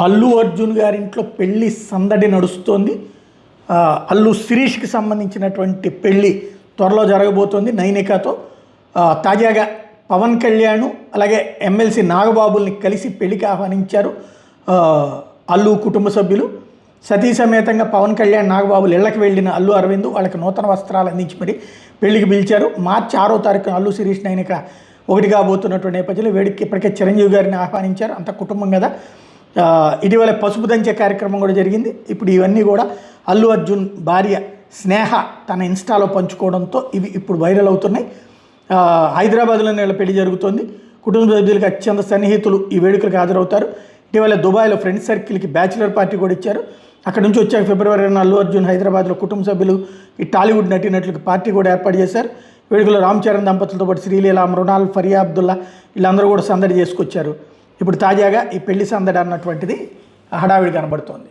అల్లు అర్జున్ గారింట్లో పెళ్లి సందడి నడుస్తోంది. అల్లు శిరీష్కి సంబంధించినటువంటి పెళ్లి త్వరలో జరగబోతోంది నైనికాతో. తాజాగా పవన్ కళ్యాణ్ అలాగే ఎమ్మెల్సీ నాగబాబుల్ని కలిసి పెళ్లికి ఆహ్వానించారు అల్లు కుటుంబ సభ్యులు. సతీ సమేతంగా పవన్ కళ్యాణ్ నాగబాబులు ఇళ్లకు వెళ్ళిన అల్లు అరవింద్ వాళ్ళకి నూతన వస్త్రాలు అందించి మరి పెళ్లికి పిలిచారు. మార్చి 6వ తారీఖున అల్లు శిరీష్ నైనిక ఒకటి కాబోతున్నటువంటి నేపథ్యంలో వేడికి ఇప్పటికే చిరంజీవి గారిని ఆహ్వానించారు. అంత కుటుంబం మీద ఇటీవల పసుపు దంచే కార్యక్రమం కూడా జరిగింది. ఇప్పుడు ఇవన్నీ కూడా అల్లు అర్జున్ భార్య స్నేహ తన ఇన్స్టాలో పంచుకోవడంతో ఇవి ఇప్పుడు వైరల్ అవుతున్నాయి. హైదరాబాద్లోనే వీళ్ళ పెళ్లి జరుగుతోంది. కుటుంబ సభ్యులకి అత్యంత సన్నిహితులు ఈ వేడుకలకు హాజరవుతారు. ఇటీవల దుబాయ్లో ఫ్రెండ్స్ సర్కిల్కి బ్యాచిలర్ పార్టీ కూడా ఇచ్చారు. అక్కడ నుంచి వచ్చాక ఫిబ్రవరి 2న అల్లు అర్జున్ హైదరాబాద్లో కుటుంబ సభ్యులు ఈ టాలీవుడ్ నటీనటులకు పార్టీ కూడా ఏర్పాటు చేశారు. వేడుకలో రామ్ చరణ్ దంపతులతో పాటు శ్రీలీల, మృణాల్, ఫరియా అబ్దుల్లా వీళ్ళందరూ కూడా సందడి చేసుకొచ్చారు. ఇప్పుడు తాజాగా ఈ పెళ్లి సందడి అన్నటువంటిది హడావిడి కనబడుతోంది.